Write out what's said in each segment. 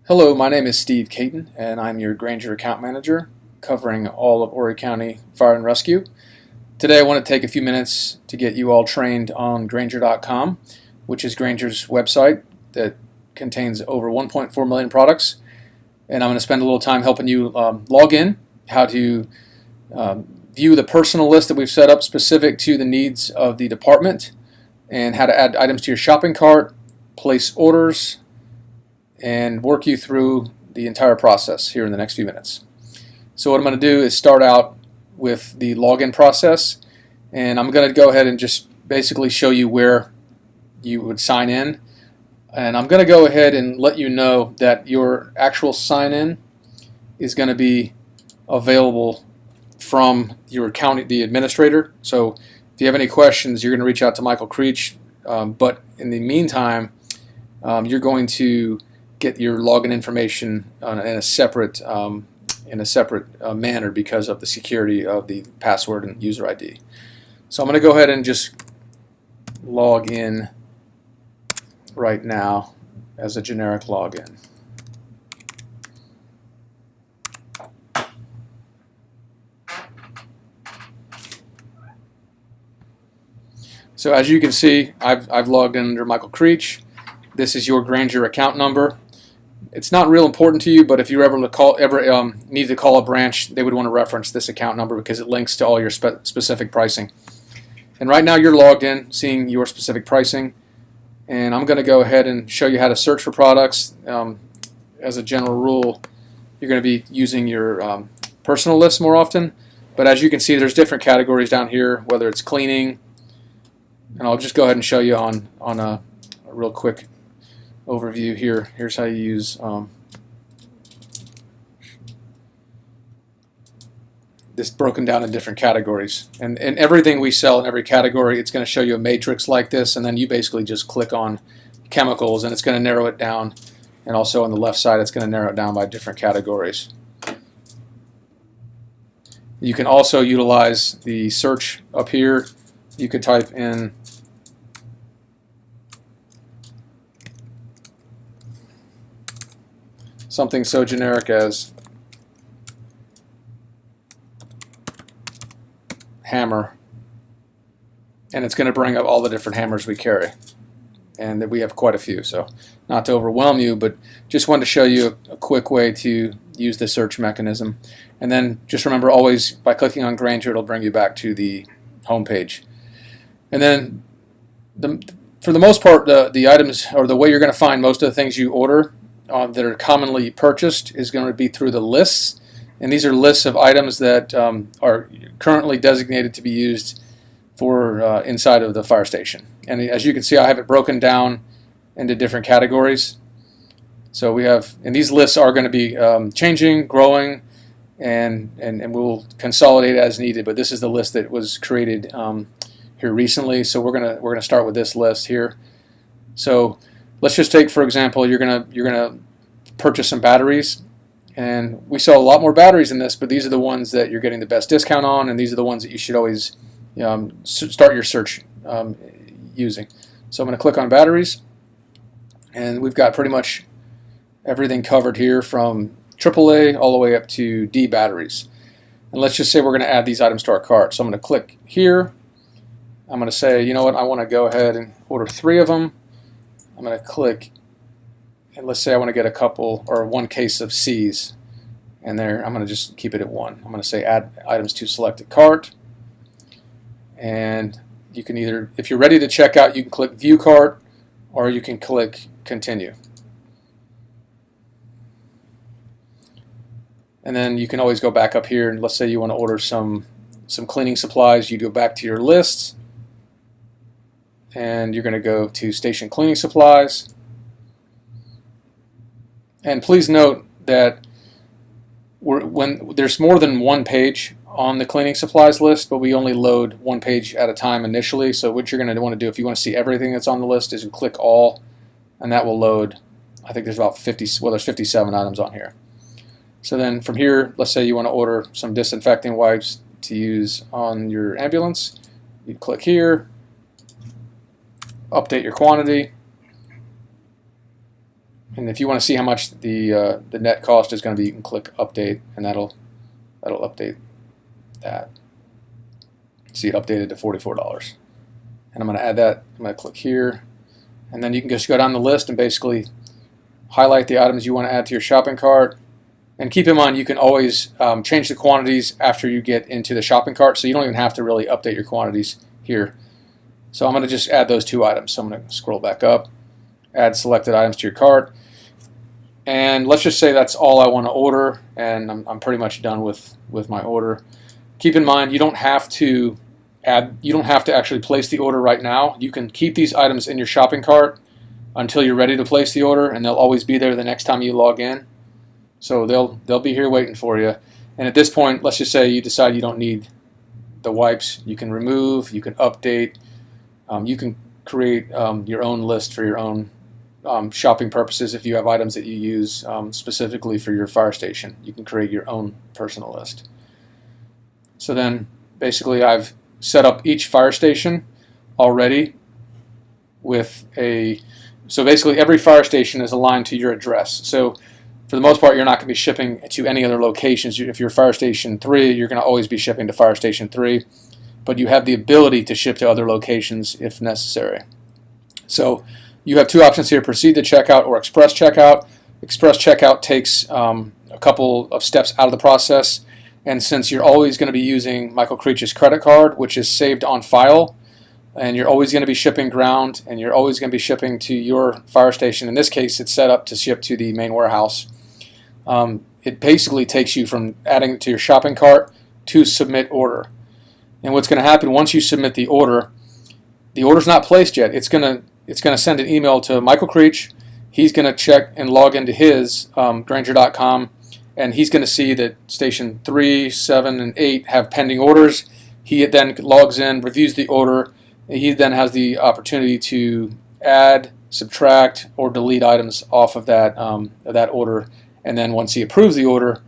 Hello, my name is Steve Caton, and I'm your Grainger account manager covering all of Horry County Fire and Rescue. Today I want to take a few minutes to get you all trained on Grainger.com, which is Grainger's website that contains over 1.4 million products. And I'm going to spend a little time helping you log in, how to view the personal list that we've set up specific to the needs of the department, and how to add items to your shopping cart, place orders, and work you through the entire process here in the next few minutes. So what I'm going to do is start out with the login process, and I'm going to go ahead and just basically show you where you would sign in. And I'm going to go ahead and let you know that your actual sign-in is going to be available from your county, the administrator. So if you have any questions, you're going to reach out to Michael Creech. But in the meantime, you're going to get your login information in a separate manner because of the security of the password and user ID. So I'm going to go ahead and just log in right now as a generic login. So as you can see, I've logged in under Michael Creech. This is your Grainger account number. It's not real important to you, but if you ever need to call a branch, they would want to reference this account number because it links to all your specific pricing. And right now you're logged in, seeing your specific pricing. And I'm going to go ahead and show you how to search for products. As a general rule, you're going to be using your personal list more often. But as you can see, there's different categories down here, whether it's cleaning. And I'll just go ahead and show you on a real quick overview here. Here's how you use this broken down in different categories. And everything we sell in every category, it's going to show you a matrix like this, and then you basically just click on chemicals and it's going to narrow it down. And also on the left side, it's going to narrow it down by different categories. You can also utilize the search up here. You could type in something so generic as hammer, and it's going to bring up all the different hammers we carry, and that we have quite a few. So not to overwhelm you, but just wanted to show you a quick way to use the search mechanism. And then just remember, always by clicking on Grainger, it'll bring you back to the home page. And then for the most part, the items, or the way you're going to find most of the things you order that are commonly purchased, is going to be through the lists. And these are lists of items that are currently designated to be used for inside of the fire station. And as you can see, I have it broken down into different categories. So we have, and these lists are going to be changing, growing, and we'll consolidate as needed. But this is the list that was created here recently. So we're gonna start with this list here. So let's just take, for example, you're gonna purchase some batteries, and we sell a lot more batteries in this, but these are the ones that you're getting the best discount on, and these are the ones that you should always start your search using. So I'm going to click on batteries, and we've got pretty much everything covered here from AAA all the way up to D batteries. And let's just say we're going to add these items to our cart. So I'm going to click here. I'm going to say, you know what, I want to go ahead and order 3 of them. I'm going to click, and let's say I want to get a couple or 1 case of C's, and there I'm going to just keep it at 1. I'm going to say add items to selected cart, and you can either, if you're ready to check out, you can click view cart, or you can click continue. And then you can always go back up here, and let's say you want to order some cleaning supplies. You go back to your lists, and you're going to go to station cleaning supplies. And please note that when there's more than 1 page on the cleaning supplies list, but we only load 1 page at a time initially. So what you're going to want to do if you want to see everything that's on the list is you click all, and that will load. I think there's about 50, well, there's 57 items on here. So then from here, let's say you want to order some disinfecting wipes to use on your ambulance. You click here, update your quantity, And if you want to see how much the net cost is going to be, you can click update, and that'll update that. See, it updated to $44. And I'm going to add that. I'm going to click here, and then you can just go down the list and basically highlight the items you want to add to your shopping cart. And keep in mind, you can always change the quantities after you get into the shopping cart, so you don't even have to really update your quantities here. So I'm going to just add those 2 items. So I'm going to scroll back up, add selected items to your cart, and let's just say that's all I want to order, and I'm pretty much done with my order. Keep in mind, you don't have to actually place the order right now. You can keep these items in your shopping cart until you're ready to place the order, and they'll always be there the next time you log in. So they'll be here waiting for you. And at this point, let's just say you decide you don't need the wipes. You can remove, you can update, you can create your own list for your own shopping purposes. If you have items that you use specifically for your fire station, you can create your own personal list. So then basically I've set up each fire station already with so basically every fire station is aligned to your address. So for the most part, you're not going to be shipping to any other locations. If you're Fire Station 3, you're going to always be shipping to Fire Station 3, but you have the ability to ship to other locations if necessary. So you have 2 options here, proceed to checkout or express checkout. Express checkout takes a couple of steps out of the process, and since you're always going to be using Michael Creech's credit card, which is saved on file, and you're always going to be shipping ground, and you're always going to be shipping to your fire station. In this case, it's set up to ship to the main warehouse. It basically takes you from adding it to your shopping cart to submit order. And what's going to happen once you submit the order's not placed yet. It's going to send an email to Michael Creech. He's going to check and log into his Grainger.com, and he's going to see that Station 3, 7, and 8 have pending orders. He then logs in, reviews the order. He then has the opportunity to add, subtract, or delete items off of that order. And then once he approves the order,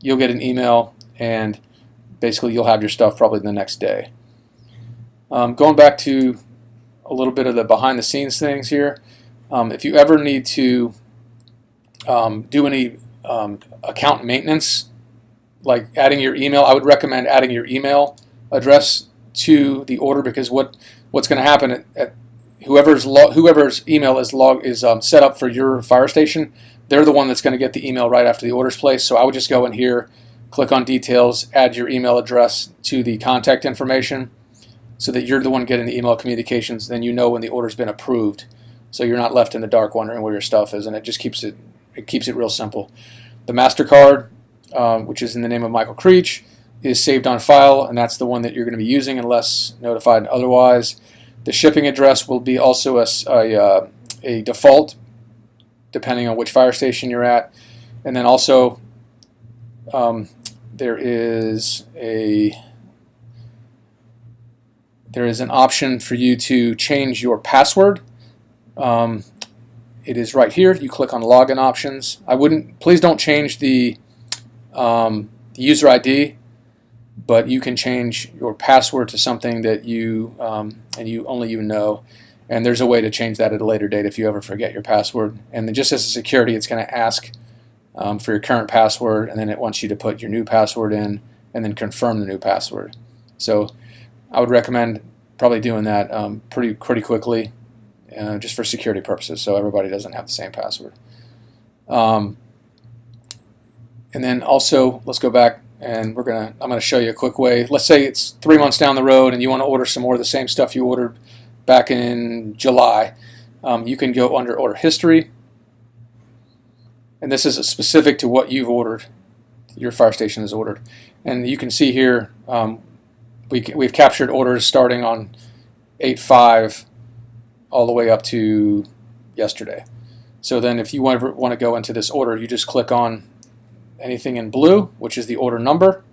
you'll get an email, and basically you'll have your stuff probably the next day. Going back to a little bit of the behind-the-scenes things here, if you ever need to do any account maintenance, like adding your email, I would recommend adding your email address to the order, because what's going to happen at whoever's email is set up for your fire station, they're the one that's going to get the email right after the order's placed. So I would just go in here, click on details, add your email address to the contact information, so that you're the one getting the email communications. Then you know when the order's been approved, so you're not left in the dark wondering where your stuff is, and it just keeps it real simple. The MasterCard, which is in the name of Michael Creech, is saved on file, and that's the one that you're going to be using unless notified otherwise. The shipping address will be also a default, depending on which fire station you're at. And then also there is an option for you to change your password. It is right here. You click on login options. Please don't change the user ID, but you can change your password to something that you only you know. And there's a way to change that at a later date if you ever forget your password. And then just as a security, it's going to ask for your current password, and then it wants you to put your new password in and then confirm the new password. So I would recommend probably doing that pretty quickly, just for security purposes, so everybody doesn't have the same password. And then also, let's go back, and I'm gonna show you a quick way. Let's say it's 3 months down the road and you want to order some more of the same stuff you ordered back in July. You can go under order history, and this is specific to what you've ordered, your fire station has ordered. And you can see here we've captured orders starting on 8/5 all the way up to yesterday. So then if you want to go into this order, you just click on anything in blue, which is the order number,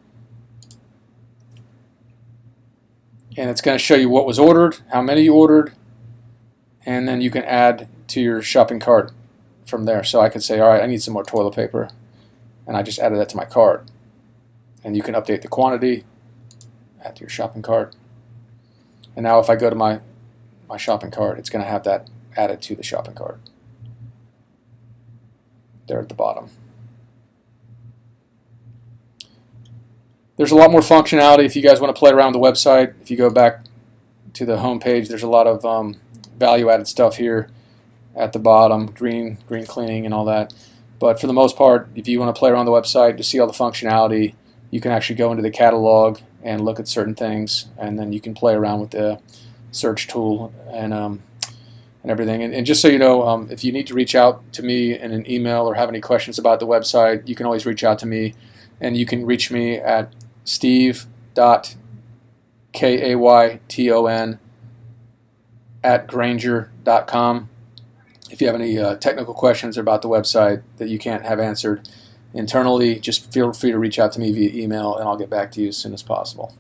and it's going to show you what was ordered, how many you ordered, and then you can add to your shopping cart from there. So I could say, all right, I need some more toilet paper, and I just added that to my cart. And you can update the quantity, add to your shopping cart. And now if I go to my shopping cart, it's going to have that added to the shopping cart. there at the bottom. There's a lot more functionality if you guys want to play around with the website. If you go back to the home page, there's a lot of value-added stuff here at the bottom, green cleaning and all that. But for the most part, if you want to play around the website to see all the functionality, you can actually go into the catalog and look at certain things, and then you can play around with the search tool and everything. And just so you know, if you need to reach out to me in an email or have any questions about the website, you can always reach out to me, and you can reach me at steve.kayton@grainger.com. If you have any technical questions about the website that you can't have answered internally, just feel free to reach out to me via email, and I'll get back to you as soon as possible.